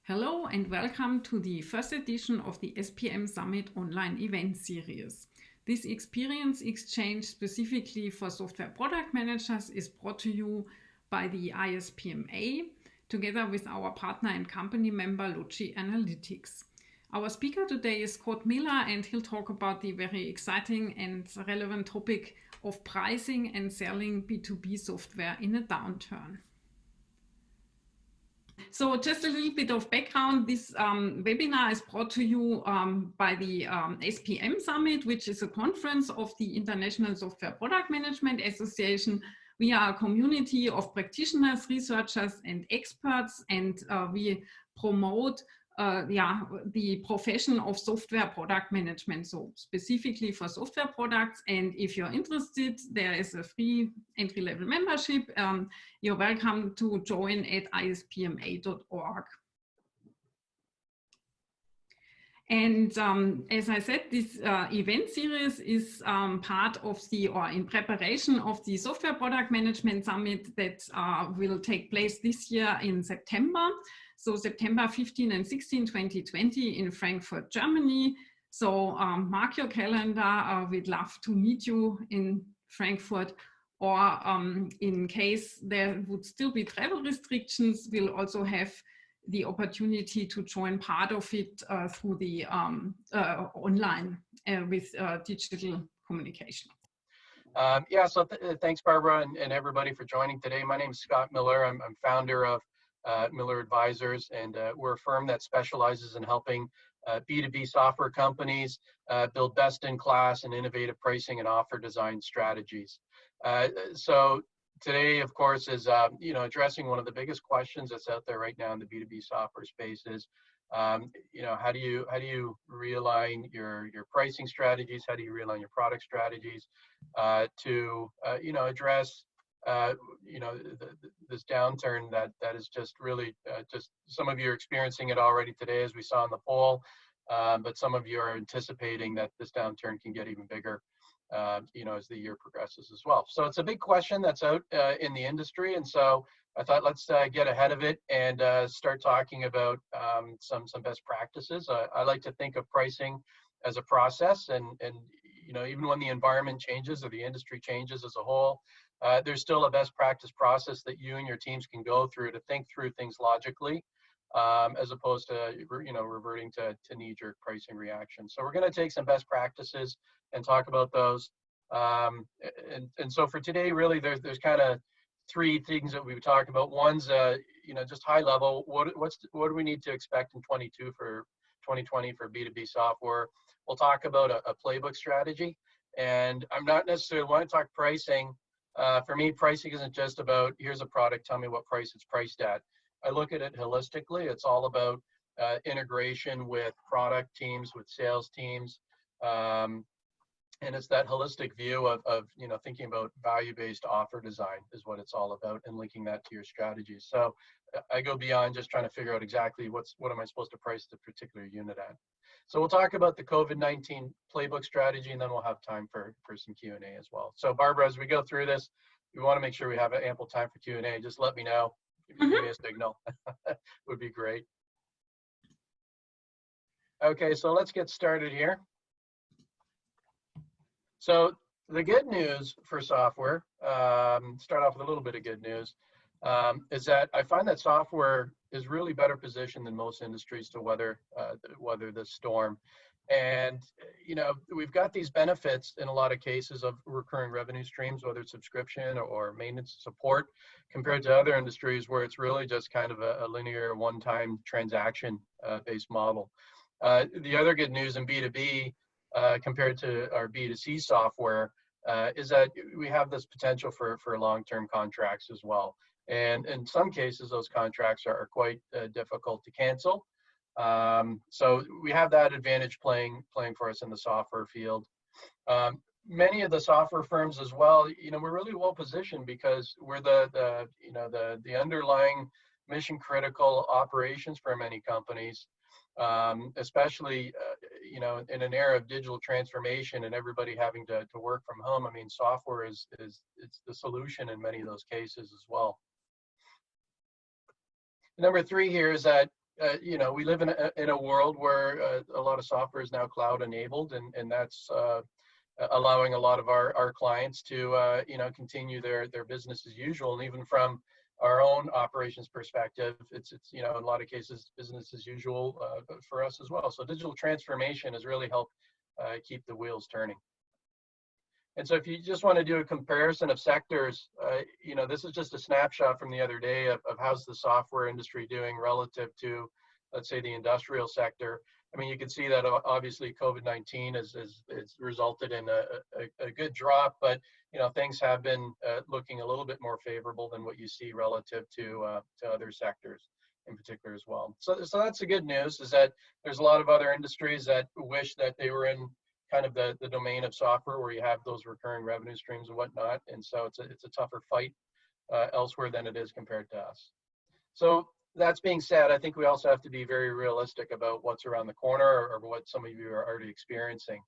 Hello and welcome to the first edition of the SPM Summit online event series. This experience exchange specifically for software product managers is brought to you by the ISPMA together with our partner and company member Logi Analytics. Our speaker today is Scott Miller and he'll talk about the very exciting and relevant topic of pricing and selling B2B software in a downturn. So just a little bit of background, this webinar is brought to you by the SPM Summit, which is a conference of the International Software Product Management Association. We are a community of practitioners, researchers and experts, and we promote the profession of software product management, so specifically for software products. And if you're interested, there is a free entry-level membership. You're welcome to join at ispma.org. And as I said, this event series is part of or in preparation of the Software Product Management Summit that will take place this year in September. So September 15 and 16, 2020 in Frankfurt, Germany. So mark your calendar. We'd love to meet you in Frankfurt. Or in case there would still be travel restrictions, we'll also have the opportunity to join part of it through the online with digital communication. So thanks, Barbara, and everybody for joining today. My name is Scott Miller. I'm founder of Miller Advisors, and we're a firm that specializes in helping B2B software companies build best-in-class and innovative pricing and offer design strategies. So today, of course, is addressing one of the biggest questions that's out there right now in the B2B software space is, how do you realign your pricing strategies? How do you realign your product strategies to address this downturn that is just really just some of you are experiencing it already today, as we saw in the poll, but some of you are anticipating that this downturn can get even bigger as the year progresses as well. So it's a big question that's out in the industry, and so I thought let's get ahead of it and start talking about some best practices. I like to think of pricing as a process, and even when the environment changes or the industry changes as a whole, there's still a best practice process that you and your teams can go through to think through things logically, as opposed to reverting to knee-jerk pricing reactions. So we're going to take some best practices and talk about those. And so for today, really, there's kind of three things that we would talk about. One's just high level. What do we need to expect in 2020 for B2B software? We'll talk about a playbook strategy, and I'm not necessarily want to talk pricing. For me, pricing isn't just about here's a product, tell me what price it's priced at. I look at it holistically. It's all about integration with product teams, with sales teams, and it's that holistic view of thinking about value-based offer design is what it's all about, and linking that to your strategies. So I go beyond just trying to figure out exactly what am I supposed to price the particular unit at. So we'll talk about the COVID-19 playbook strategy, and then we'll have time for some Q&A as well. So Barbara, as we go through this, we want to make sure we have ample time for Q&A. Just let me know. Give me a signal. Would be great. Okay, so let's get started here. So the good news for software, start off with a little bit of good news, is that I find that software is really better positioned than most industries to weather this storm. And we've got these benefits in a lot of cases of recurring revenue streams, whether it's subscription or maintenance support, compared to other industries where it's really just kind of a linear one-time transaction based model. The other good news in B2B compared to our B2C software is that we have this potential for long-term contracts as well. And in some cases, those contracts are quite difficult to cancel. So we have that advantage playing for us in the software field. Many of the software firms as well, we're really well positioned because we're the underlying mission critical operations for many companies, especially in an era of digital transformation and everybody having to work from home. I mean, software it's the solution in many of those cases as well. Number three here is that you know, we live in a world where a lot of software is now cloud enabled, and that's allowing a lot of our clients to you know, continue their business as usual. And even from our own operations perspective, it's you know, in a lot of cases business as usual for us as well. So digital transformation has really helped keep the wheels turning. And so if you just want to do a comparison of sectors, you know, this is just a snapshot from the other day of how's the software industry doing relative to, let's say, the industrial sector. I mean, you can see that obviously COVID-19 has resulted in a good drop, but you know, things have been looking a little bit more favorable than what you see relative to other sectors in particular as well. So that's the good news, is that there's a lot of other industries that wish that they were in kind of the domain of software where you have those recurring revenue streams and whatnot. And so it's a tougher fight elsewhere than it is compared to us. So that's being said, I think we also have to be very realistic about what's around the corner, or what some of you are already experiencing.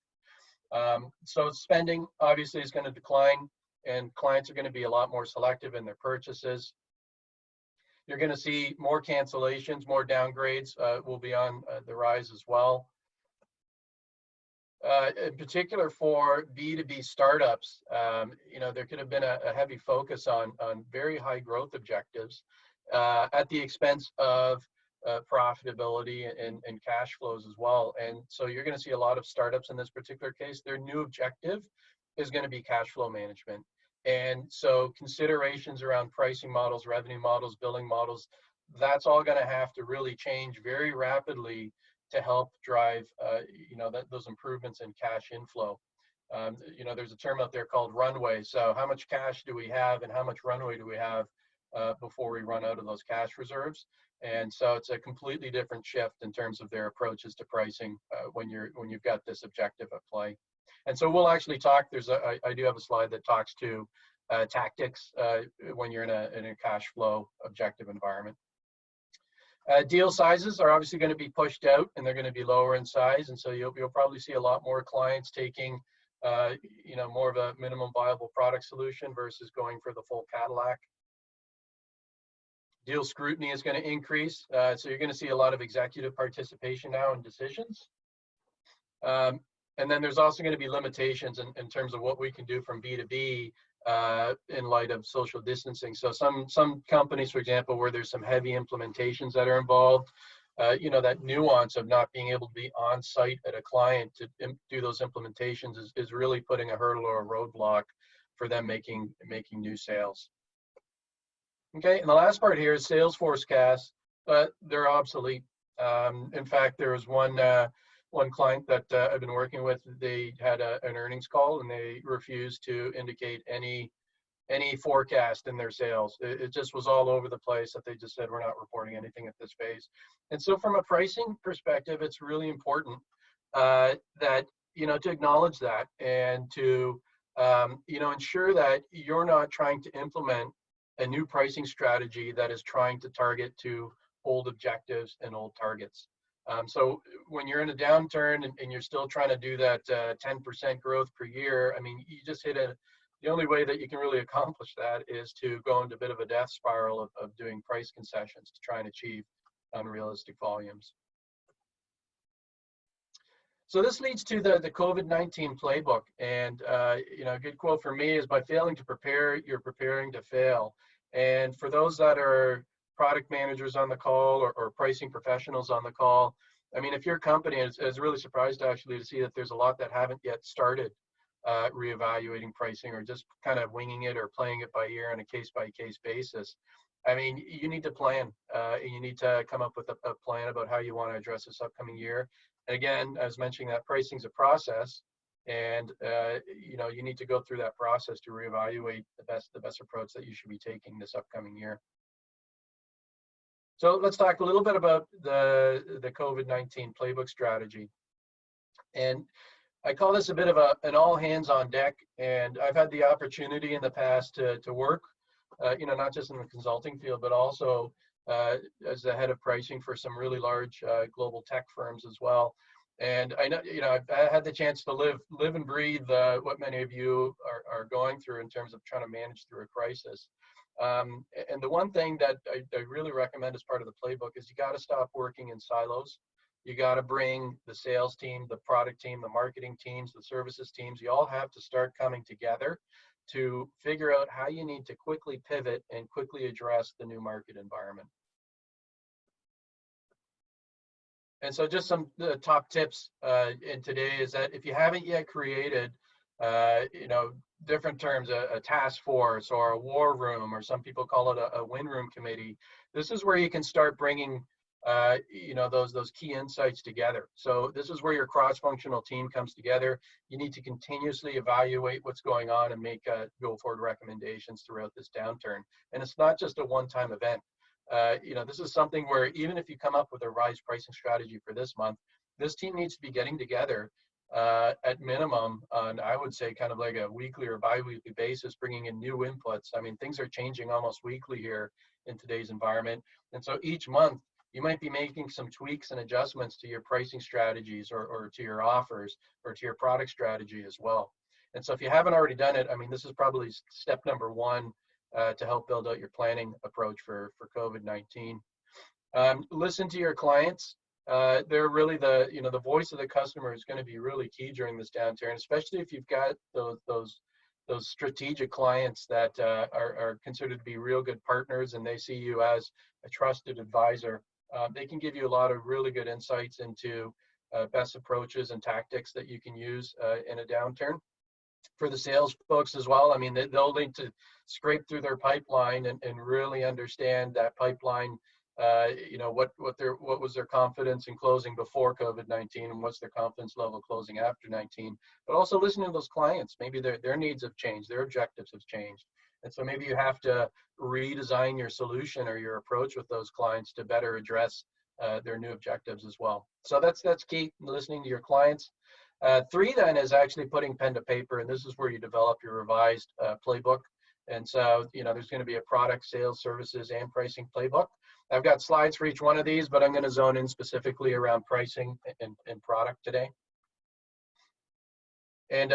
So spending obviously is going to decline, and clients are going to be a lot more selective in their purchases. You're going to see more cancellations, more downgrades will be on the rise as well. In particular for B2B startups, you know, there could have been a heavy focus on very high growth objectives at the expense of profitability and cash flows as well. And so you're going to see a lot of startups in this particular case, their new objective is going to be cash flow management. And so considerations around pricing models, revenue models, billing models, that's all going to have to really change very rapidly to help drive, you know, those improvements in cash inflow. You know, there's a term out there called runway. So how much cash do we have, and how much runway do we have before we run out of those cash reserves? And so it's a completely different shift in terms of their approaches to pricing when you've got this objective at play. And so we'll actually talk. I do have a slide that talks to tactics when you're in a cash flow objective environment. Deal sizes are obviously going to be pushed out, and they're going to be lower in size, and so you'll probably see a lot more clients taking you know, more of a minimum viable product solution versus going for the full Cadillac. Deal scrutiny is going to increase, so you're going to see a lot of executive participation now in decisions. And then there's also going to be limitations in terms of what we can do from B2B in light of social distancing. So some companies, for example, where there's some heavy implementations that are involved, you know, that nuance of not being able to be on site at a client to do those implementations is really putting a hurdle or a roadblock for them making new sales. Okay, and the last part here is sales forecasts, but they're obsolete. In fact, there was one client that I've been working with. They had an earnings call, and they refused to indicate any forecast in their sales. It just was all over the place, that they just said, we're not reporting anything at this phase. And so from a pricing perspective, it's really important that, you know, to acknowledge that, and to you know, ensure that you're not trying to implement a new pricing strategy that is trying to target to old objectives and old targets. So when you're in a downturn and you're still trying to do that 10% growth per year, I mean, you just hit the only way that you can really accomplish that is to go into a bit of a death spiral of doing price concessions to try and achieve unrealistic volumes. So this leads to the COVID-19 playbook. And you know, a good quote for me is, by failing to prepare, you're preparing to fail. And for those that are product managers on the call, or pricing professionals on the call, I mean, if your company is really surprised actually to see that there's a lot that haven't yet started reevaluating pricing, or just kind of winging it or playing it by ear on a case-by-case basis. I mean, you need to plan. You need to come up with a plan about how you want to address this upcoming year. And again, I was mentioning that pricing is a process, and you know, you need to go through that process to reevaluate the best approach that you should be taking this upcoming year. So let's talk a little bit about the COVID-19 playbook strategy. And I call this a bit of an all hands on deck. And I've had the opportunity in the past to work, you know, not just in the consulting field, but also as the head of pricing for some really large global tech firms as well. And I know, you know, I've had the chance to live and breathe what many of you are going through in terms of trying to manage through a crisis. And the one thing that I really recommend as part of the playbook is you got to stop working in silos. You got to bring the sales team, the product team, the marketing teams, the services teams. You all have to start coming together to figure out how you need to quickly pivot and quickly address the new market environment. And so just some top tips in today is that if you haven't yet created, different terms, a task force or a war room, or some people call it a win room committee, this is where you can start bringing, those key insights together. So this is where your cross-functional team comes together. You need to continuously evaluate what's going on and make go forward recommendations throughout this downturn. And it's not just a one-time event. This is something where even if you come up with a revised pricing strategy for this month, this team needs to be getting together at minimum on, I would say, kind of like a weekly or bi-weekly basis, bringing in new inputs. I mean, things are changing almost weekly here in today's environment. And so each month, you might be making some tweaks and adjustments to your pricing strategies or to your offers or to your product strategy as well. And so if you haven't already done it, I mean, this is probably step number one to help build out your planning approach for COVID-19. Listen to your clients. They're really the voice of the customer is going to be really key during this downturn, especially if you've got those strategic clients that are considered to be real good partners and they see you as a trusted advisor. They can give you a lot of really good insights into best approaches and tactics that you can use in a downturn. For the sales folks as well, I mean, they'll need to scrape through their pipeline and really understand that pipeline. What was their confidence in closing before COVID-19 and what's their confidence level closing after 19. But also listen to those clients. Maybe their needs have changed, their objectives have changed. And so maybe you have to redesign your solution or your approach with those clients to better address their new objectives as well. So that's key, listening to your clients. 3 then is actually putting pen to paper, and this is where you develop your revised playbook. And so, there's going to be a product, sales, services, and pricing playbook. I've got slides for each one of these, but I'm going to zone in specifically around pricing and product today. And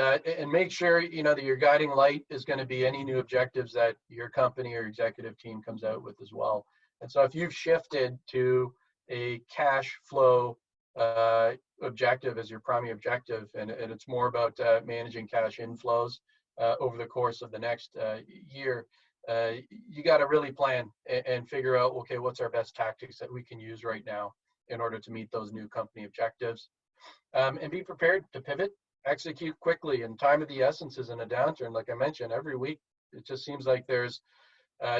make sure, that your guiding light is going to be any new objectives that your company or executive team comes out with as well. And so if you've shifted to a cash flow objective as your primary objective, and it's more about managing cash inflows over the course of the next year, you got to really plan and figure out, okay, what's our best tactics that we can use right now in order to meet those new company objectives, and be prepared to pivot, execute quickly. And time of the essence is in a downturn. Like I mentioned, every week it just seems like there's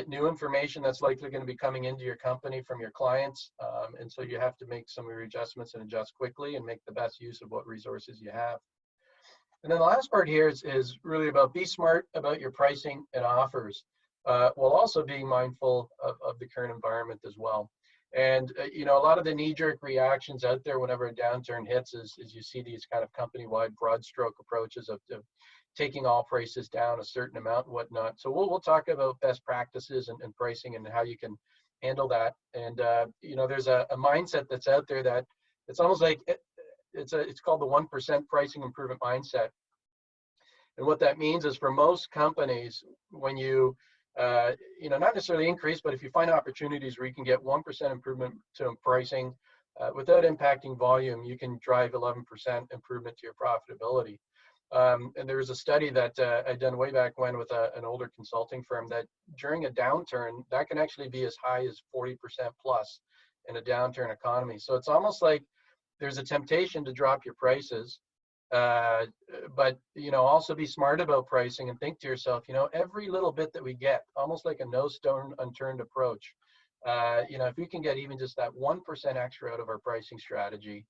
new information that's likely going to be coming into your company from your clients, and so you have to make some of your adjustments and adjust quickly and make the best use of what resources you have. And then the last part here is really about be smart about your pricing and offers, while also being mindful of the current environment as well. And a lot of the knee-jerk reactions out there whenever a downturn hits is you see these kind of company-wide broad stroke approaches of taking all prices down a certain amount and whatnot. So we'll talk about best practices and pricing and how you can handle that. And there's a mindset that's out there that it's almost like it's called the 1% pricing improvement mindset. And what that means is for most companies, when you not necessarily increase, but if you find opportunities where you can get 1% improvement to pricing without impacting volume, you can drive 11% improvement to your profitability. And there was a study that I'd done way back when with an older consulting firm that during a downturn, that can actually be as high as 40% plus in a downturn economy. So it's almost like there's a temptation to drop your prices, but also be smart about pricing and think to yourself, every little bit that we get, almost like a no stone unturned approach. If we can get even just that 1% extra out of our pricing strategy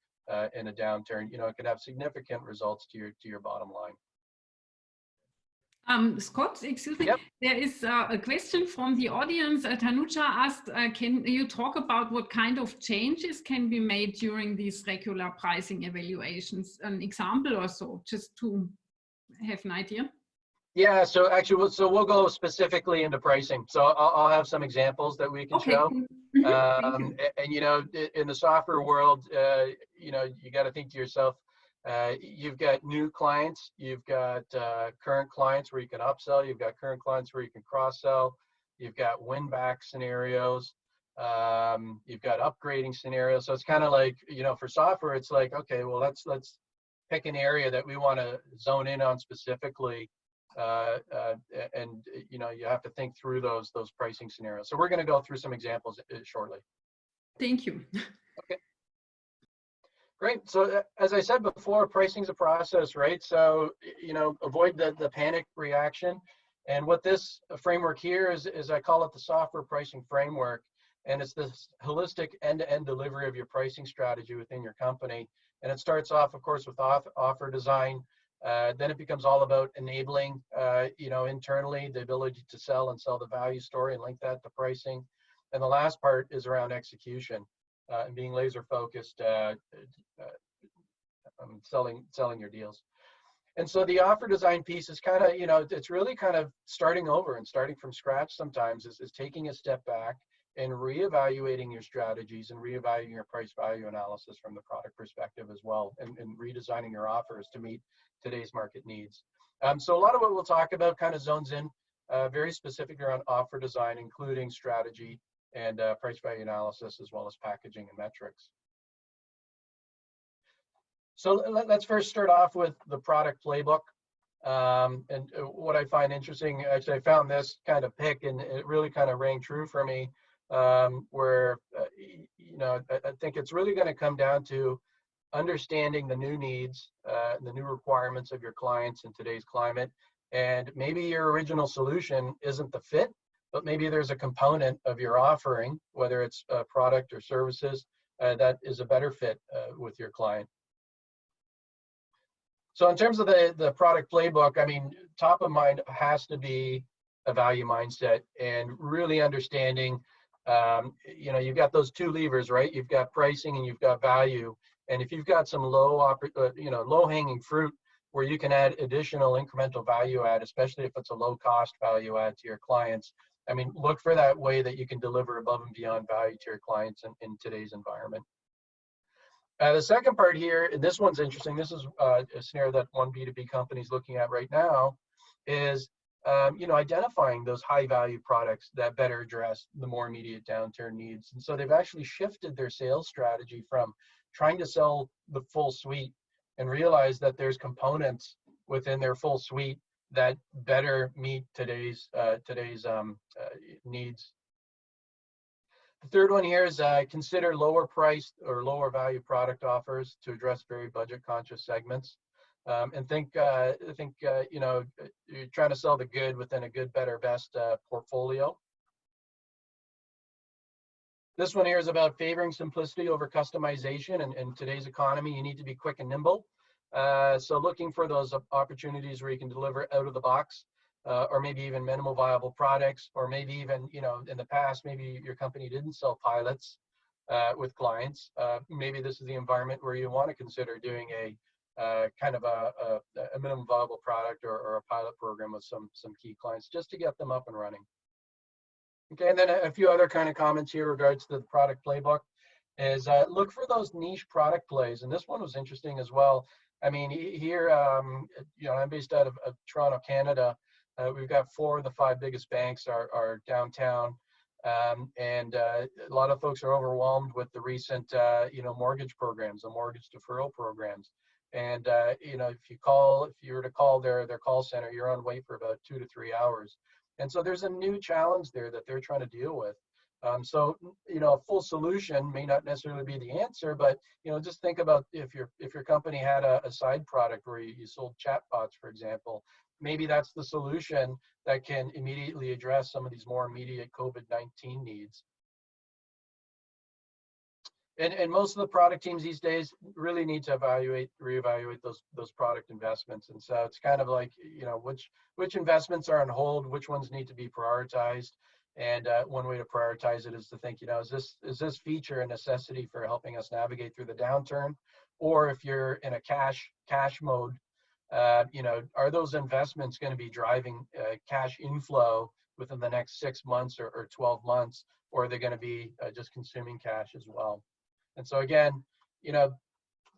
in a downturn, it can have significant results to your bottom line. Scott, excuse me, yep. There is a question from the audience. Tanuja asked, can you talk about what kind of changes can be made during these regular pricing evaluations? An example or so, just to have an idea. Yeah, so actually, we'll go specifically into pricing. So I'll have some examples that we can show. Mm-hmm. And in the software world, you got to think to yourself, you've got new clients, you've got current clients where you can upsell, you've got current clients where you can cross-sell, you've got win back scenarios, you've got upgrading scenarios. So it's kind of like, you know, for software, it's like, okay, well, let's pick an area that we want to zone in on specifically, and you know, you have to think through those pricing scenarios. So we're going to go through some examples shortly. Thank you. Okay. Great. So as I said before, pricing is a process, right? So, you know, avoid the panic reaction. And what this framework here is I call it the software pricing framework. And it's this holistic end-to-end delivery of your pricing strategy within your company. And it starts off, of course, with offer design. Then it becomes all about enabling, you know, internally the ability to sell the value story and link that to pricing. And the last part is around execution. And being laser focused, selling your deals. And so the offer design piece is kind of, you know, it's really kind of starting over and starting from scratch sometimes, is taking a step back and reevaluating your strategies and reevaluating your price value analysis from the product perspective as well, and redesigning your offers to meet today's market needs. So a lot of what we'll talk about kind of zones in very specific around offer design, including strategy and price value analysis, as well as packaging and metrics. So let's first start off with the product playbook. And what I find interesting, actually I found this kind of pick and it really kind of rang true for me, where, you know, I think it's really going to come down to understanding the new needs, the new requirements of your clients in today's climate. And maybe your original solution isn't the fit, but maybe there's a component of your offering, whether it's a product or services, that is a better fit with your client. So in terms of the product playbook, I mean, top of mind has to be a value mindset and really understanding, you know, you've got those two levers, right? You've got pricing and you've got value. And if you've got some low hanging fruit where you can add additional incremental value add, especially if it's a low cost value add to your clients, I mean, look for that way that you can deliver above and beyond value to your clients in today's environment. The second part here, and this one's interesting, this is a scenario that one B2B company is looking at right now, is you know, identifying those high value products that better address the more immediate downturn needs. And so they've actually shifted their sales strategy from trying to sell the full suite and realize that there's components within their full suite that better meet today's needs. The third one here is consider lower priced or lower value product offers to address very budget conscious segments. And think you know, you're trying to sell the good within a good, better, best portfolio. This one here is about favoring simplicity over customization. And in today's economy, you need to be quick and nimble. So looking for those opportunities where you can deliver out of the box, or maybe even minimal viable products, or maybe even, you know, in the past, maybe your company didn't sell pilots with clients. Maybe this is the environment where you want to consider doing a kind of a minimum viable product or a pilot program with some key clients just to get them up and running. Okay, and then a few other kind of comments here regards to the product playbook is look for those niche product plays. And this one was interesting as well. I mean, here, you know, I'm based out of Toronto, Canada. We've got 4 of the 5 biggest banks are downtown. And a lot of folks are overwhelmed with the recent, you know, mortgage programs, the mortgage deferral programs. And, you know, if you were to call their call center, you're on wait for about 2 to 3 hours. And so there's a new challenge there that they're trying to deal with. So, you know, a full solution may not necessarily be the answer, but, you know, just think about if your company had a side product where you sold chatbots, for example, maybe that's the solution that can immediately address some of these more immediate COVID-19 needs. And most of the product teams these days really need to reevaluate those product investments. And so it's kind of like, you know, which investments are on hold, which ones need to be prioritized. And one way to prioritize it is to think, you know, is this feature a necessity for helping us navigate through the downturn? Or if you're in a cash mode, you know, are those investments going to be driving cash inflow within the next 6 months or 12 months, or are they going to be just consuming cash as well? And so again, you know,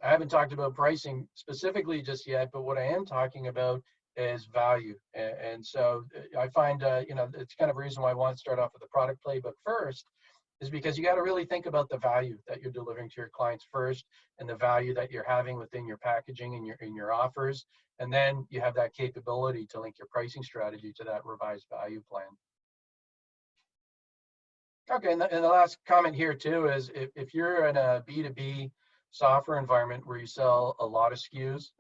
I haven't talked about pricing specifically just yet, but what I am talking about is value. And so I find, you know, it's kind of a reason why I want to start off with the product playbook first, is because you got to really think about the value that you're delivering to your clients first, and the value that you're having within your packaging and your offers. And then you have that capability to link your pricing strategy to that revised value plan. Okay, and the last comment here too is if you're in a B2B software environment where you sell a lot of SKUs,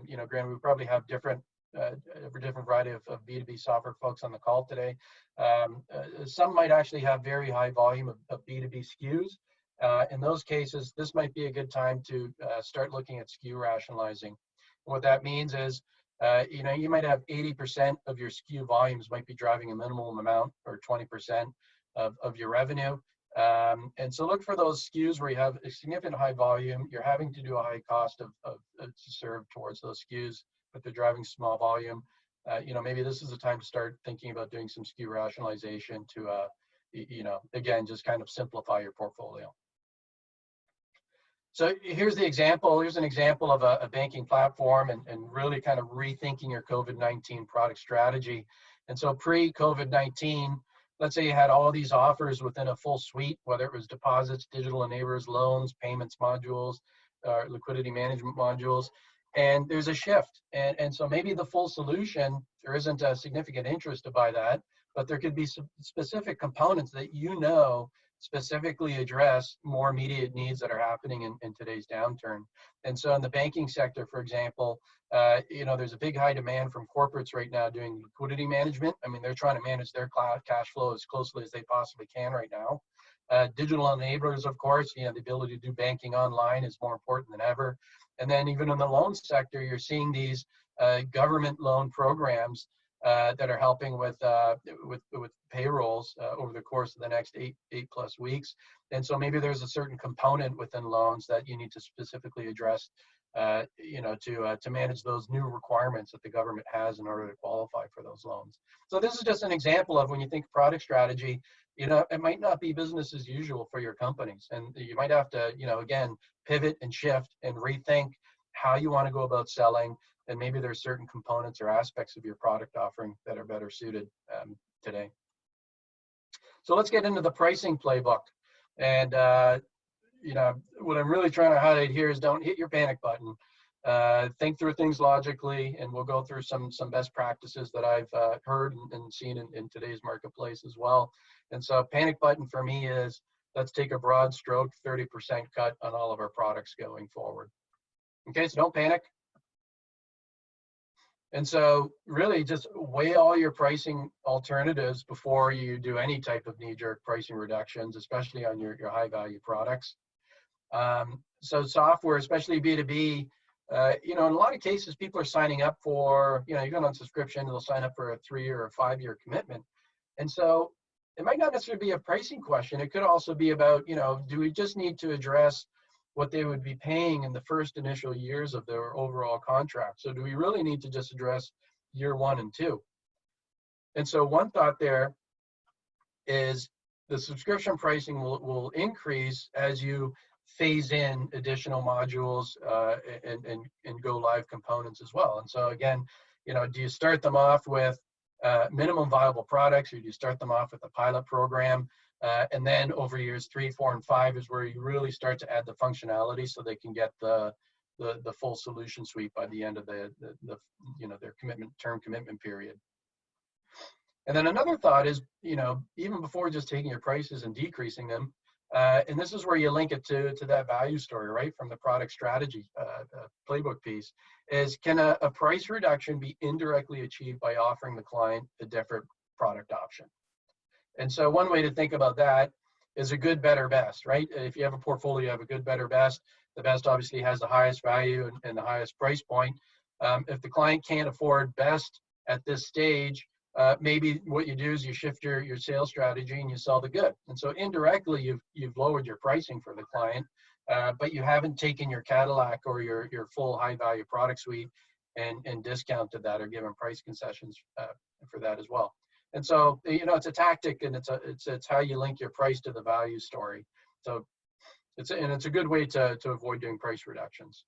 you know, granted, we probably have different variety of B2B software folks on the call today. Some might actually have very high volume of B2B SKUs. In those cases, this might be a good time to start looking at SKU rationalizing. What that means is, you know, you might have 80% of your SKU volumes might be driving a minimum amount, or 20% of your revenue. And so look for those SKUs where you have a significant high volume, you're having to do a high cost to serve towards those SKUs, but they're driving small volume. You know, maybe this is the time to start thinking about doing some SKU rationalization to, you know, again, just kind of simplify your portfolio. So here's the example. Here's an example of a banking platform and really kind of rethinking your COVID-19 product strategy. And so pre-COVID-19, let's say you had all these offers within a full suite, whether it was deposits, digital enablers, loans, payments modules, liquidity management modules, and there's a shift. And so maybe the full solution, there isn't a significant interest to buy that, but there could be some specific components that you know specifically address more immediate needs that are happening in today's downturn. And so in the banking sector, for example, you know, there's a big high demand from corporates right now doing liquidity management. I mean, they're trying to manage their cash flow as closely as they possibly can right now. Digital enablers, of course, you know, the ability to do banking online is more important than ever. And then even in the loan sector, you're seeing these government loan programs that are helping with payrolls over the course of the next eight plus weeks. And so maybe there's a certain component within loans that you need to specifically address, you know, to manage those new requirements that the government has in order to qualify for those loans. So this is just an example of when you think product strategy, you know, it might not be business as usual for your companies, and you might have to, you know, again, pivot and shift and rethink how you want to go about selling. And maybe there's certain components or aspects of your product offering that are better suited today. So let's get into the pricing playbook. And you know, what I'm really trying to highlight here is don't hit your panic button. Think through things logically, and we'll go through some best practices that I've heard and seen in today's marketplace as well. And so panic button for me is, let's take a broad stroke 30% cut on all of our products going forward. Okay, so don't panic. And so really just weigh all your pricing alternatives before you do any type of knee-jerk pricing reductions, especially on your high-value products. So software, especially B2B, you know, in a lot of cases, people are signing up for, you know, you go on subscription, they'll sign up for a 3-year or 5-year commitment. And so it might not necessarily be a pricing question. It could also be about, you know, do we just need to address what they would be paying in the first initial years of their overall contract? So do we really need to just address year 1 and 2? And so one thought there is the subscription pricing will increase as you phase in additional modules and go live components as well. And so again, you know, do you start them off with minimum viable products, or do you start them off with a pilot program? And then over years 3, 4, and 5 is where you really start to add the functionality so they can get the full solution suite by the end of the you know, their term commitment period. And then another thought is, you know, even before just taking your prices and decreasing them, and this is where you link it to that value story, right, from the product strategy playbook piece, is can a price reduction be indirectly achieved by offering the client a different product option? And so one way to think about that is a good, better, best, right? If you have a portfolio, you have a good, better, best. The best obviously has the highest value and the highest price point. If the client can't afford best at this stage, maybe what you do is you shift your sales strategy and you sell the good. And so indirectly, you've lowered your pricing for the client, but you haven't taken your Cadillac or your full high value product suite and discounted that or given price concessions for that as well. And so, you know, it's a tactic, and it's how you link your price to the value story. So it's a good way to avoid doing price reductions.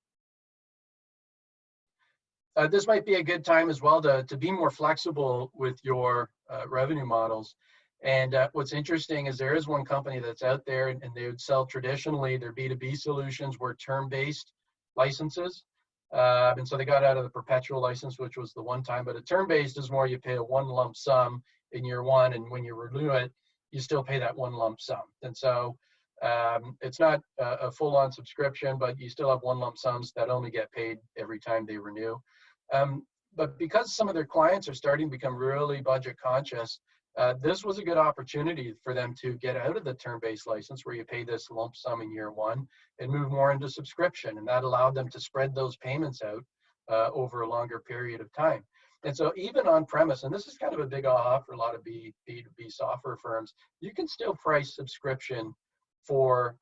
this might be a good time as well to be more flexible with your revenue models. And what's interesting is there is one company that's out there, and they would sell traditionally their B2B solutions were term-based licenses. And so they got out of the perpetual license, which was the one time, but a term-based is more you pay a one lump sum in year one, and when you renew it, you still pay that one lump sum. And so it's not a full-on subscription, but you still have one lump sums that only get paid every time they renew. But because some of their clients are starting to become really budget conscious, this was a good opportunity for them to get out of the term-based license where you pay this lump sum in year one and move more into subscription. And that allowed them to spread those payments out over a longer period of time. And so even on premise, and this is kind of a big aha for a lot of B2B software firms, you can still price subscription for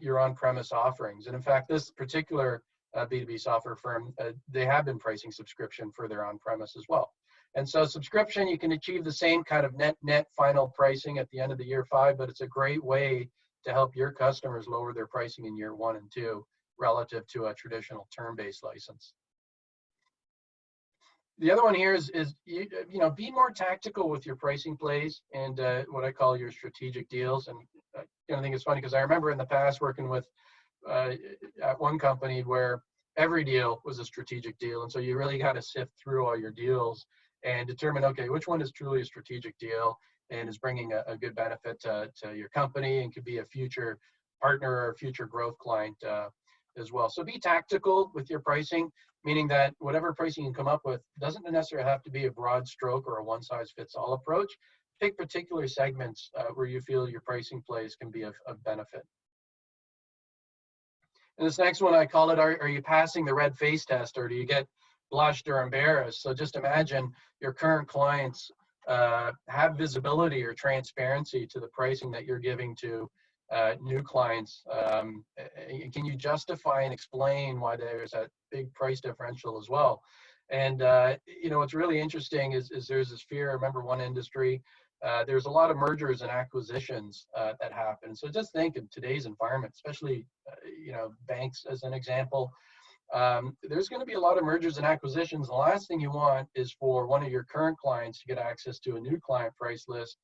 your on-premise offerings. And in fact, this particular B2B software firm, they have been pricing subscription for their on-premise as well. And so subscription, you can achieve the same kind of net final pricing at the end of the year 5, but it's a great way to help your customers lower their pricing in year 1 and 2 relative to a traditional term-based license. The other one here is you know, be more tactical with your pricing plays and what I call your strategic deals. And I think it's funny because I remember in the past working with at one company where every deal was a strategic deal. And so you really got to sift through all your deals and determine, okay, which one is truly a strategic deal and is bringing a good benefit to your company and could be a future partner or a future growth client as well. So be tactical with your pricing, meaning that whatever pricing you come up with doesn't necessarily have to be a broad stroke or a one-size-fits-all approach. Pick particular segments where you feel your pricing plays can be of benefit. And this next one, I call it, are you passing the red face test, or do you get blushed or embarrassed? So just imagine your current clients have visibility or transparency to the pricing that you're giving to new clients. Can you justify and explain why there's a big price differential as well? And you know, what's really interesting is there's this fear. I remember one industry, there's a lot of mergers and acquisitions that happen. So just think in today's environment, especially you know, banks as an example, there's going to be a lot of mergers and acquisitions. The last thing you want is for one of your current clients to get access to a new client price list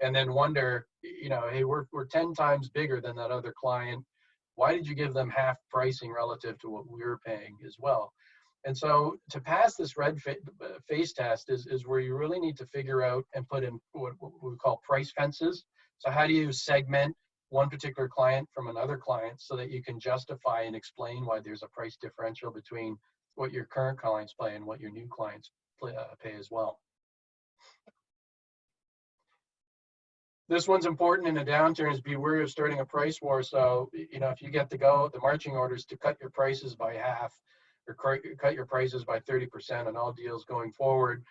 and then wonder, you know, hey, we're 10 times bigger than that other client. Why did you give them half pricing relative to what we're paying as well? And so to pass this red face test is where you really need to figure out and put in what we call price fences. So how do you segment one particular client from another client so that you can justify and explain why there's a price differential between what your current clients pay and what your new clients pay as well. This one's important in a downturn, is be wary of starting a price war. So, you know, if you get the marching orders to cut your prices by half or cut your prices by 30% on all deals going forward,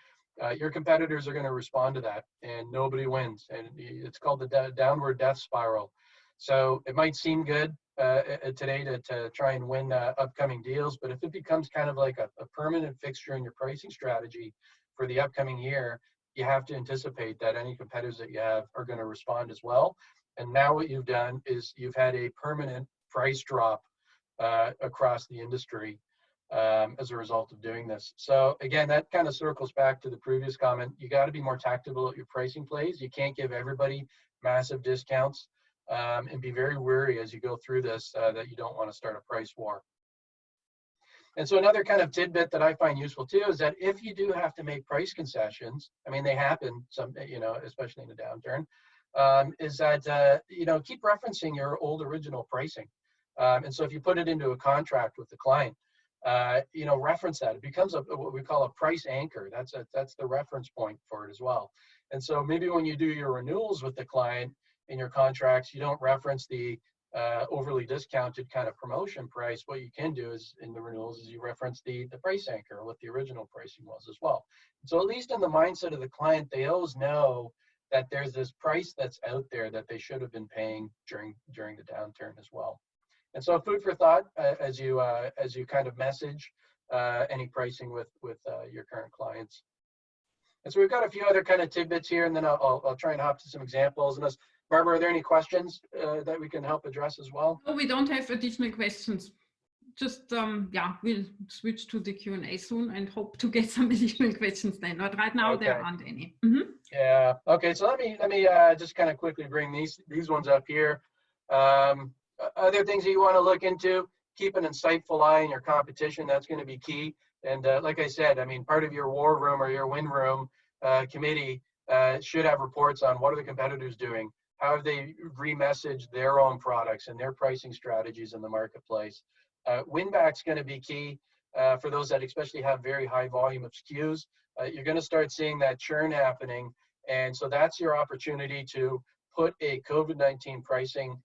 your competitors are going to respond to that and nobody wins. And it's called the downward death spiral. So it might seem good today to try and win upcoming deals, but if it becomes kind of like a permanent fixture in your pricing strategy for the upcoming year, you have to anticipate that any competitors that you have are going to respond as well. And now what you've done is you've had a permanent price drop across the industry as a result of doing this. So again, that kind of circles back to the previous comment. You got to be more tactical at your pricing plays. You can't give everybody massive discounts, and be very wary as you go through this that you don't want to start a price war. And so another kind of tidbit that I find useful too is that if you do have to make price concessions, I mean, they happen some, you know, especially in a downturn, is that, you know, keep referencing your old original pricing. And so if you put it into a contract with the client, you know, reference that. It becomes what we call a price anchor. That's the reference point for it as well. And so maybe when you do your renewals with the client in your contracts, you don't reference the overly discounted kind of promotion price. What you can do is in the renewals is you reference the price anchor, what the original pricing was as well. So at least in the mindset of the client, they always know that there's this price that's out there that they should have been paying during the downturn as well. And so food for thought as you kind of message any pricing with your current clients. And so we've got a few other kind of tidbits here, and then I'll try and hop to some examples. And Barbara, are there any questions that we can help address as well? No, we don't have additional questions. just, yeah, we'll switch to the Q&A soon and hope to get some additional questions then. But right now, there aren't any. Yeah. Okay. So let me just kind of quickly bring these ones up here. Other things that you want to look into, keep an insightful eye on your competition. That's going to be key. And like I said, I mean, part of your war room or your win room committee should have reports on what are the competitors doing, how have they re-messaged their own products and their pricing strategies in the marketplace. Win back's going to be key for those that especially have very high volume of SKUs. You're going to start seeing that churn happening. And so that's your opportunity to put a COVID-19 pricing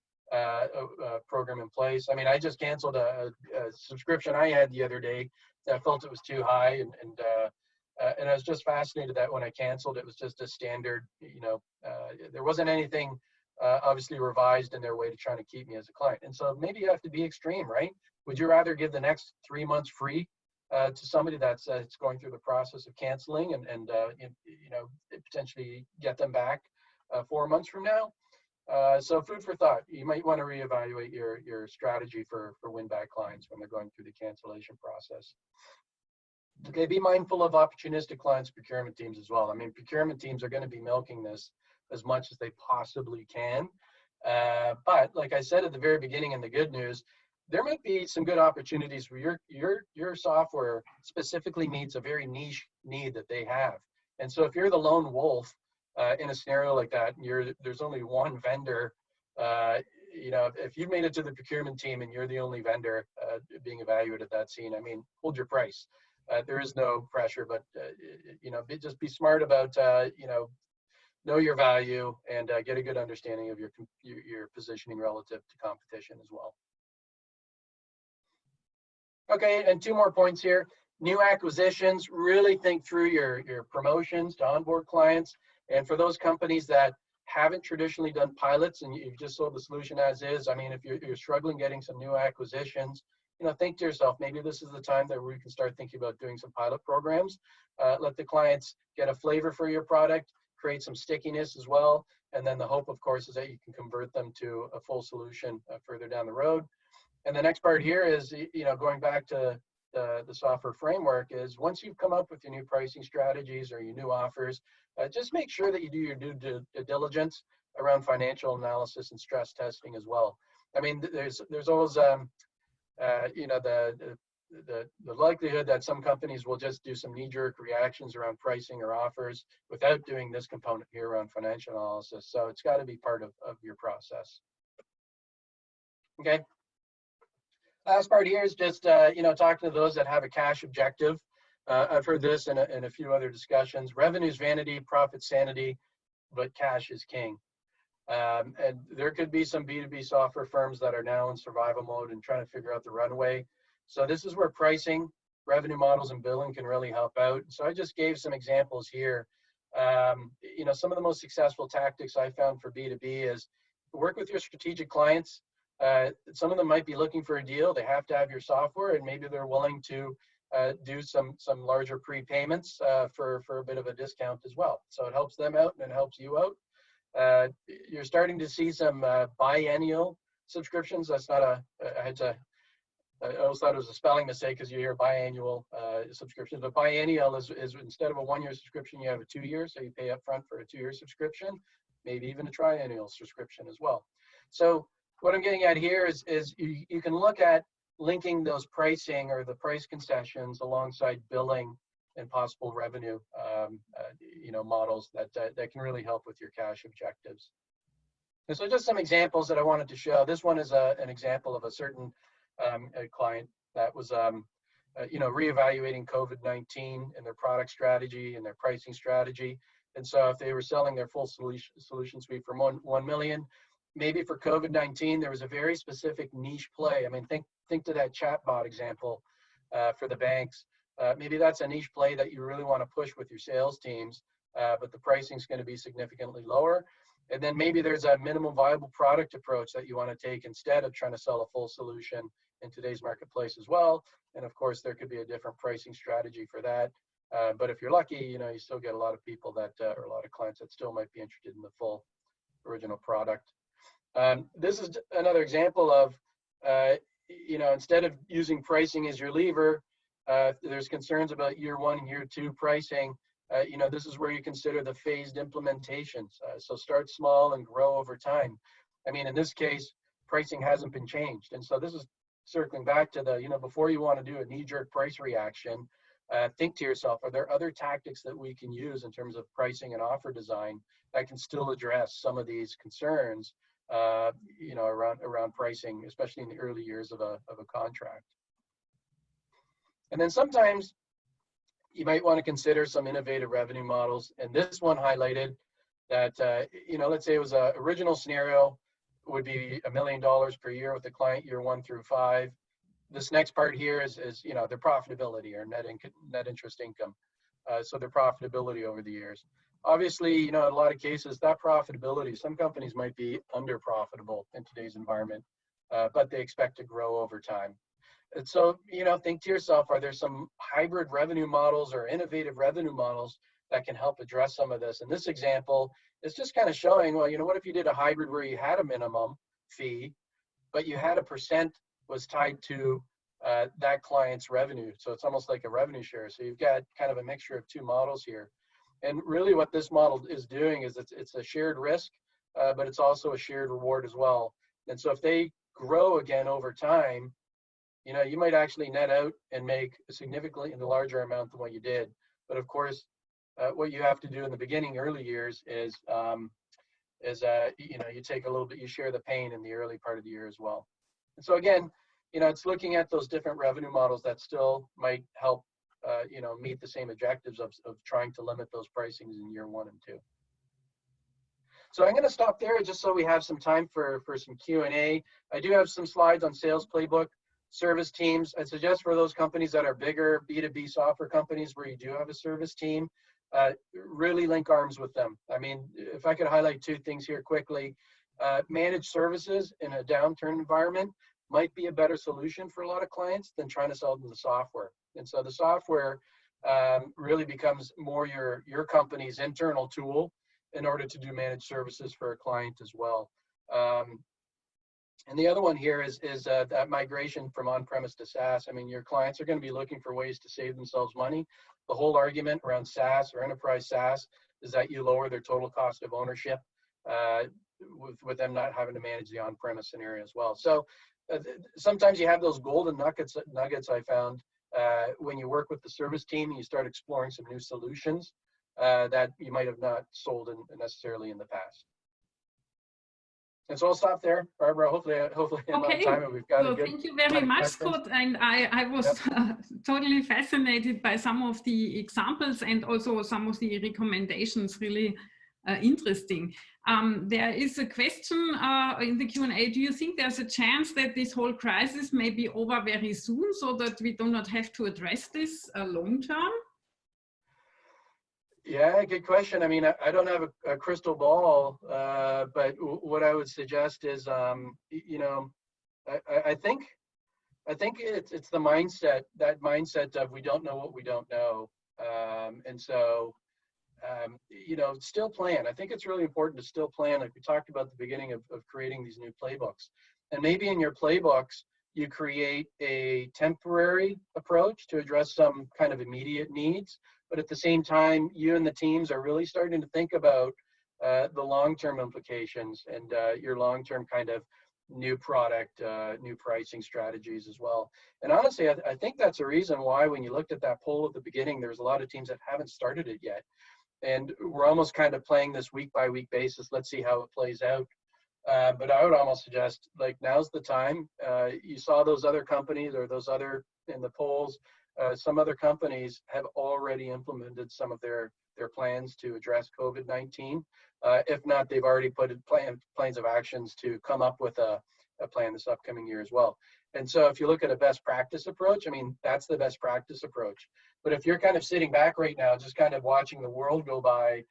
program in place. I mean, I just canceled a subscription I had the other day. I felt it was too high, and I was just fascinated that when I canceled, it was just a standard, there wasn't anything obviously revised in their way to trying to keep me as a client. And so maybe you have to be extreme, right? Would you rather give the next 3 months free to somebody that's going through the process of canceling and potentially get them back 4 months from now? So food for thought. You might want to reevaluate your strategy for win-back clients when they're going through the cancellation process. Okay, be mindful of opportunistic clients' procurement teams as well. I mean, procurement teams are going to be milking this as much as they possibly can. But like I said at the very beginning in the good news, there might be some good opportunities where your software specifically meets a very niche need that they have. And so if you're the lone wolf in a scenario like that, there's only one vendor, if you've made it to the procurement team and you're the only vendor being evaluated at that scene, I mean, hold your price. There is no pressure, but just be smart about know your value and get a good understanding of your positioning relative to competition as well. Okay, and 2 more points here. New acquisitions, really think through your promotions to onboard clients. And for those companies that haven't traditionally done pilots and you've just sold the solution as is, I mean, if you're struggling getting some new acquisitions, think to yourself, maybe this is the time that we can start thinking about doing some pilot programs. Let the clients get a flavor for your product, create some stickiness as well. And then the hope, of course, is that you can convert them to a full solution further down the road. And the next part here is, going back to the software framework is once you've come up with your new pricing strategies or your new offers, just make sure that you do your due diligence around financial analysis and stress testing as well. I mean, there's always, the likelihood that some companies will just do some knee-jerk reactions around pricing or offers without doing this component here around financial analysis. So it's got to be part of your process. Okay. Last part here is just, talking to those that have a cash objective. I've heard this in a few other discussions. Revenue's vanity, profit's sanity, but cash is king. And there could be some B2B software firms that are now in survival mode and trying to figure out the runway. So this is where pricing, revenue models, and billing can really help out. So I just gave some examples here. Some of the most successful tactics I found for B2B is work with your strategic clients. Some of them might be looking for a deal. They have to have your software, and maybe they're willing to do some larger prepayments for a bit of a discount as well. So it helps them out and it helps you out. You're starting to see some biennial subscriptions. That's not I always thought it was a spelling mistake because you hear biannual subscriptions, but biennial is instead of a 1-year subscription, you have a 2-year, so you pay up front for a 2-year subscription, maybe even a triennial subscription as well. So what I'm getting at here is you can look at linking those pricing or the price concessions alongside billing and possible revenue models that can really help with your cash objectives. And so just some examples that I wanted to show. This one is an example of a certain a client that was reevaluating COVID-19 and their product strategy and their pricing strategy. And so if they were selling their full solution suite for 1 million, maybe for COVID-19 there was a very specific niche play. I mean, think to that chatbot example for the banks. Maybe that's a niche play that you really want to push with your sales teams, but the pricing is going to be significantly lower. And then maybe there's a minimum viable product approach that you want to take instead of trying to sell a full solution in today's marketplace as well. And of course, there could be a different pricing strategy for that. But if you're lucky, you still get a lot of people that, or a lot of clients that still might be interested in the full original product. This is another example of, instead of using pricing as your lever, there's concerns about year 1 and year 2 pricing. This is where you consider the phased implementations. So start small and grow over time. I mean, in this case, pricing hasn't been changed. And so this is circling back to the, before you want to do a knee-jerk price reaction, think to yourself, are there other tactics that we can use in terms of pricing and offer design that can still address some of these concerns, around pricing, especially in the early years of a contract. And then sometimes you might want to consider some innovative revenue models. And this one highlighted that, let's say it was an original scenario would be $1 million per year with the client year 1 through 5. This next part here is their profitability or net interest income. So their profitability over the years. Obviously, in a lot of cases, that profitability, some companies might be under profitable in today's environment, but they expect to grow over time. And so, think to yourself, are there some hybrid revenue models or innovative revenue models that can help address some of this? And this example is just kind of showing, well, what if you did a hybrid where you had a minimum fee, but you had a percent was tied to that client's revenue. So it's almost like a revenue share. So you've got kind of a mixture of 2 models here. And really what this model is doing is it's a shared risk, but it's also a shared reward as well. And so if they grow again over time, you might actually net out and make a significantly larger amount than what you did. But of course, what you have to do in the beginning, early years is you take a little bit, you share the pain in the early part of the year as well. And so again, it's looking at those different revenue models that still might help, meet the same objectives of trying to limit those pricings in year 1 and 2. So I'm going to stop there just so we have some time for some Q&A. I do have some slides on sales playbook, service teams. I suggest for those companies that are bigger, B2B software companies where you do have a service team, really link arms with them. I mean, if I could highlight 2 things here quickly, managed services in a downturn environment might be a better solution for a lot of clients than trying to sell them the software. And so the software really becomes more your company's internal tool in order to do managed services for a client as well. And the other one here is that migration from on-premise to SaaS. I mean, your clients are going to be looking for ways to save themselves money. The whole argument around SaaS or enterprise SaaS is that you lower their total cost of ownership with them not having to manage the on-premise scenario as well. So sometimes you have those golden nuggets I found when you work with the service team and you start exploring some new solutions that you might have not sold necessarily in the past. And so I'll stop there, Barbara. Hopefully I'm on time and we've got a good. Thank you very much, Scott. And I was totally fascinated by some of the examples and also some of the recommendations. Really interesting. There is a question in the Q&A. Do you think there's a chance that this whole crisis may be over very soon so that we do not have to address this long term? Yeah, good question. I mean, I don't have a crystal ball, but what I would suggest is, I think it's the mindset, that mindset of we don't know what we don't know. And so, still plan. I think it's really important to still plan, like we talked about at the beginning of creating these new playbooks. And maybe in your playbooks, you create a temporary approach to address some kind of immediate needs. But at the same time, you and the teams are really starting to think about the long-term implications and your long-term kind of new product, new pricing strategies as well. And honestly, I think that's a reason why when you looked at that poll at the beginning, there's a lot of teams that haven't started it yet. And we're almost kind of playing this week by week basis. Let's see how it plays out. But I would almost suggest, like, now's the time. You saw those other companies or those other in the polls. Some other companies have already implemented some of their plans to address COVID-19. If not, they've already put in plans of actions to come up with a plan this upcoming year as well. And so if you look at a best practice approach, I mean, that's the best practice approach. But if you're kind of sitting back right now, just kind of watching the world go by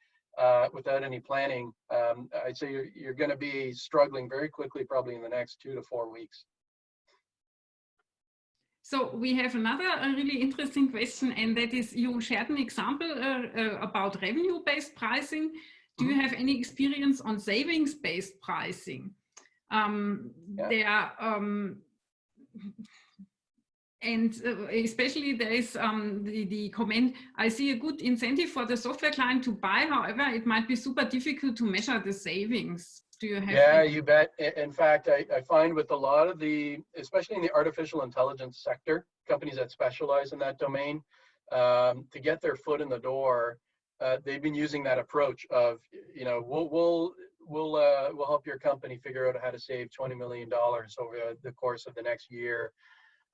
without any planning, I'd say you're going to be struggling very quickly, probably in the next 2 to 4 weeks. So we have another really interesting question, and that is, you shared an example about revenue-based pricing. Do you have any experience on savings-based pricing? And especially there is the comment, I see a good incentive for the software client to buy. However, it might be super difficult to measure the savings. Do you have? Yeah, you bet. In fact, I find with a lot of the, especially in the artificial intelligence sector, companies that specialize in that domain, to get their foot in the door, they've been using that approach of, you know, we'll help your company figure out how to save $20 million over the course of the next year.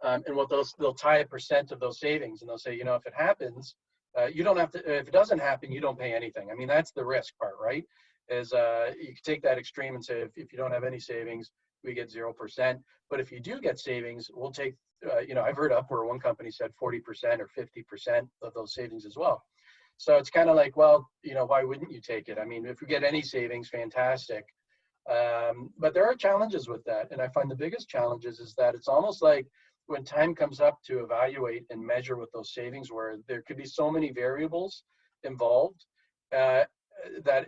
And what they'll tie a percent of those savings, and they'll say, you know, if it happens, you don't have to, if it doesn't happen, you don't pay anything. I mean, that's the risk part, right? Is you can take that extreme and say, if you don't have any savings, we get 0%. But if you do get savings, we'll take, you know, I've heard up where one company said 40% or 50% of those savings as well. So it's kind of like, well, you know, why wouldn't you take it? I mean, if we get any savings, fantastic. But there are challenges with that. And I find the biggest challenges is that it's almost like when time comes up to evaluate and measure what those savings were, there could be so many variables involved that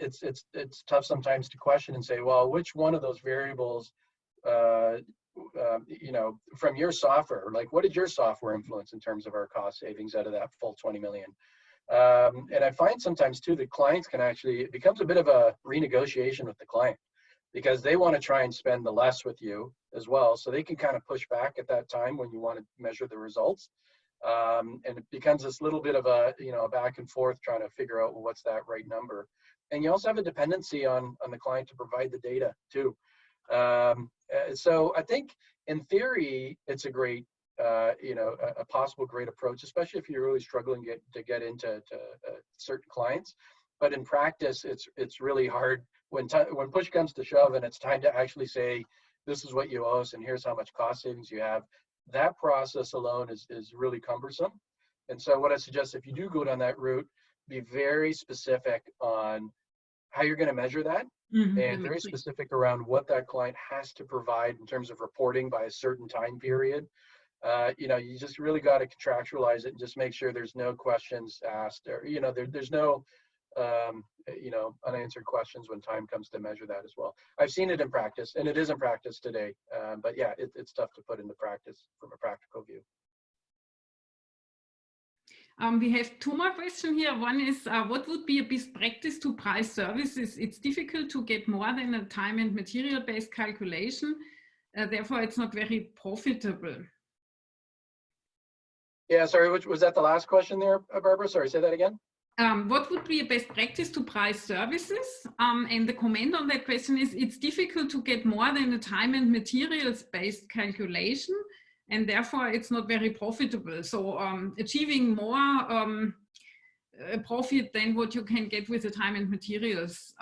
it's tough sometimes to question and say, well, which one of those variables, you know, from your software, like what did your software influence in terms of our cost savings out of that full 20 million? And I find sometimes too, the clients can actually, it becomes a bit of a renegotiation with the client, because they want to try and spend the less with you as well. So they can kind of push back at that time when you want to measure the results. And it becomes this little bit of a, you know, a back and forth trying to figure out, well, what's that right number? And you also have a dependency on the client to provide the data too. So I think in theory, it's a great, you know, a possible great approach, especially if you're really struggling to get into certain clients. But in practice, it's really hard when push comes to shove and it's time to actually say, this is what you owe us and here's how much cost savings you have. That process alone is really cumbersome. And so what I suggest, if you do go down that route, be very specific on how you're going to measure that, and very specific around what that client has to provide in terms of reporting by a certain time period. You know, you just really got to contractualize it and just make sure there's no questions asked, or, you know, there's no you know, unanswered questions when time comes to measure that as well. I've seen it in practice, and it is in practice today. But yeah, it's tough to put into practice from a practical view. We have two more questions here. One is, what would be a best practice to price services? It's difficult to get more than a time and material-based calculation. Therefore, it's not very profitable. Yeah, sorry, was that the last question there, Barbara? Sorry, say that again. What would be a best practice to price services? And the comment on that question is, it's difficult to get more than a time and materials-based calculation, and therefore it's not very profitable. So achieving more profit than what you can get with a time and materials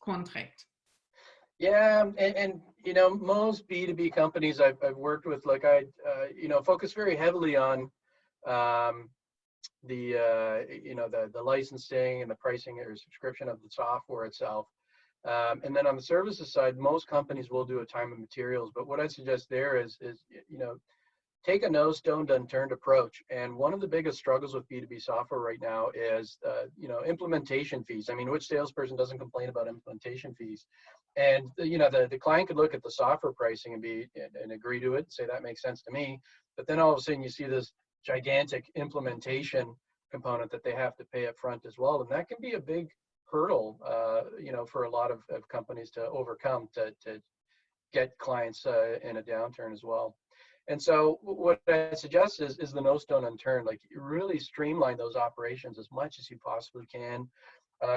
contract. Yeah, and you know, most B2B companies I've worked with, like you know, focus very heavily on you know, the licensing and the pricing or subscription of the software itself. And then on the services side, most companies will do a time and materials. But what I suggest there is you know, take a no stone unturned approach. And one of the biggest struggles with B2B software right now is, you know, implementation fees. I mean, which salesperson doesn't complain about implementation fees? And, you know, the client could look at the software pricing and agree to it, say that makes sense to me. But then all of a sudden you see this gigantic implementation component that they have to pay up front as well. And that can be a big hurdle, you know, for a lot of companies to overcome to get clients in a downturn as well. And so what I suggest is the no stone unturned, like really streamline those operations as much as you possibly can.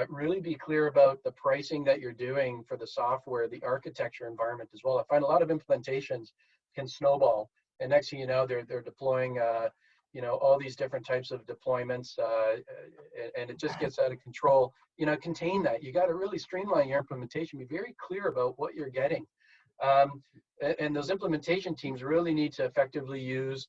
Really be clear about the pricing that you're doing for the software, the architecture environment as well. I find a lot of implementations can snowball, and next thing you know, they're deploying you know, all these different types of deployments, and it just gets out of control. You know, contain that. You got to really streamline your implementation. Be very clear about what you're getting. And those implementation teams really need to effectively use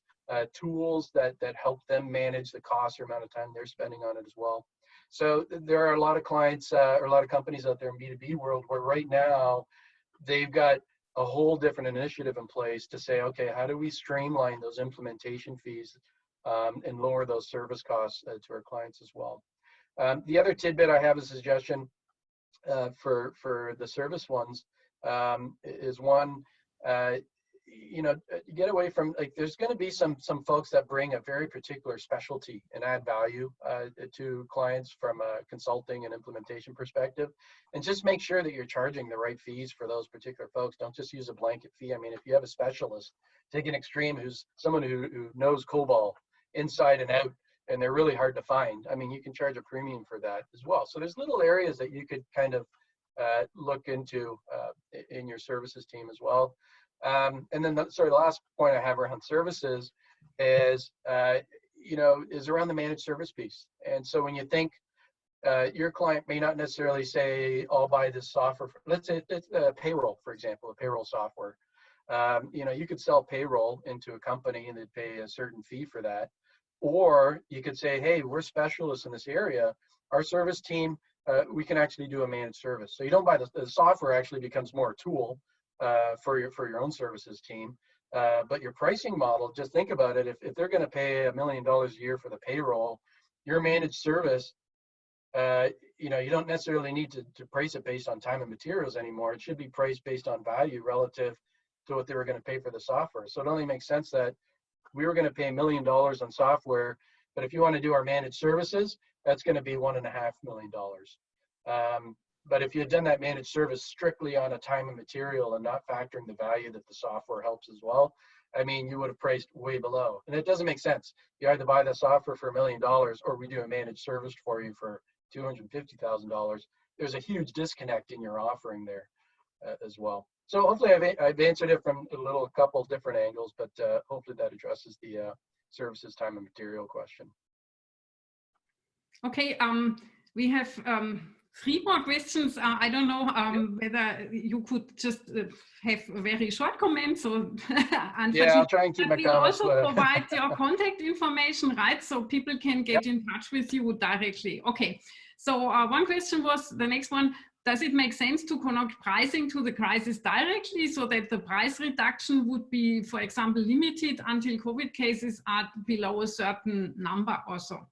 tools that help them manage the cost or amount of time they're spending on it as well. So there are a lot of clients or a lot of companies out there in B2B world where right now they've got a whole different initiative in place to say, okay, how do we streamline those implementation fees and lower those service costs to our clients as well. The other tidbit I have as a suggestion for the service ones is one, get away from, like, there's going to be some folks that bring a very particular specialty and add value to clients from a consulting and implementation perspective, and just make sure that you're charging the right fees for those particular folks. Don't just use a blanket fee. I mean, if you have a specialist, take an extreme who's someone who knows COBOL inside and out, and they're really hard to find. I mean, you can charge a premium for that as well. So there's little areas that you could kind of look into in your services team as well. And then the last point I have around services is, is around the managed service piece. And so when you think your client may not necessarily say, I'll buy this software, let's say it's payroll, for example, a payroll software. You could sell payroll into a company and they'd pay a certain fee for that. Or you could say, hey, we're specialists in this area. Our service team, we can actually do a managed service. So you don't buy the software, actually becomes more a tool for your own services team. But your pricing model, just think about it. If they're going to pay $1 million a year for the payroll, your managed service, you don't necessarily need to price it based on time and materials anymore. It should be priced based on value relative to what they were going to pay for the software. So it only makes sense that we were going to pay $1 million on software, but if you want to do our managed services, that's going to be $1.5 million. But if you had done that managed service strictly on a time and material and not factoring the value that the software helps as well, I mean, you would have priced way below. And it doesn't make sense. You either buy the software for $1 million or we do a managed service for you for $250,000. There's a huge disconnect in your offering there as well. So hopefully I've answered it from a couple different angles, but hopefully that addresses the services time and material question. Okay, we have 3 more questions. I don't know whether you could just have a very short comment. So yeah, I'll try and keep my comments. Also provide your contact information, right? So people can get in touch with you directly. Okay, so one question was, the next one, does it make sense to connect pricing to the crisis directly so that the price reduction would be, for example, limited until COVID cases are below a certain number also?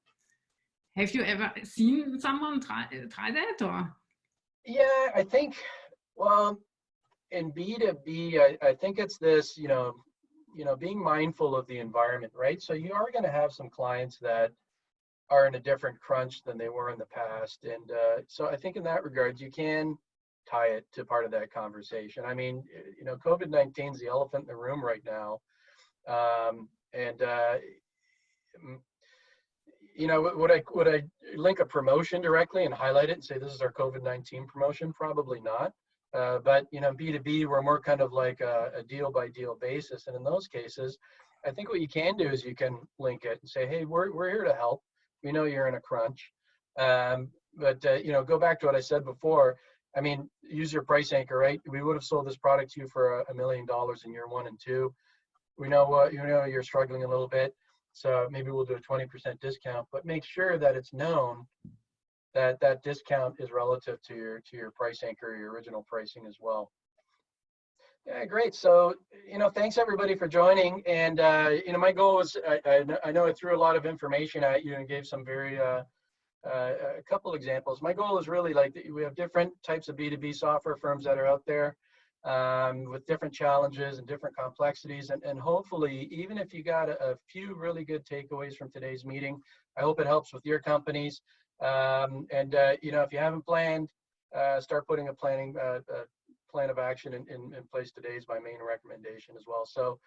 Have you ever seen someone try that? Or? Yeah, I think, well, in B2B, I think it's this, being mindful of the environment, right? So you are going to have some clients that are in a different crunch than they were in the past. And so I think in that regard, you can tie it to part of that conversation. I mean, COVID-19 is the elephant in the room right now. Would I link a promotion directly and highlight it and say, this is our COVID-19 promotion? Probably not. But, B2B, we're more kind of like a deal by deal basis. And in those cases, I think what you can do is you can link it and say, hey, we're here to help. We know you're in a crunch, but go back to what I said before. I mean, use your price anchor, right? We would have sold this product to you for $1 million in year 1 and 2. We know you're struggling a little bit, so maybe we'll do a 20% discount. But make sure that it's known that that discount is relative to your price anchor, your original pricing as well. Yeah, great. So, thanks everybody for joining. And, my goal is, I know I threw a lot of information at you and gave some very, a couple examples. My goal is really we have different types of B2B software firms that are out there with different challenges and different complexities. And hopefully, even if you got a few really good takeaways from today's meeting, I hope it helps with your companies. If you haven't planned, start putting a plan of action in place today is my main recommendation as well. So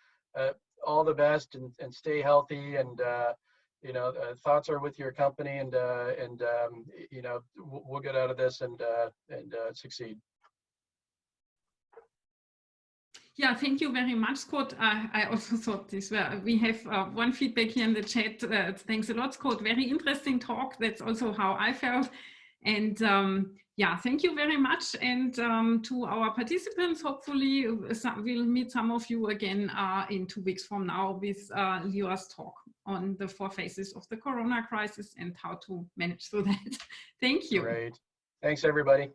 all the best and stay healthy, and thoughts are with your company, and we'll get out of this and succeed. Yeah, thank you very much, Scott. I also thought we have one feedback here in the chat. Thanks a lot, Scott. Very interesting talk. That's also how I felt. And yeah, thank you very much. And to our participants, hopefully we'll meet some of you again in 2 weeks from now with Leo's talk on the 4 phases of the corona crisis and how to manage through that. Thank you. Great. Thanks, everybody.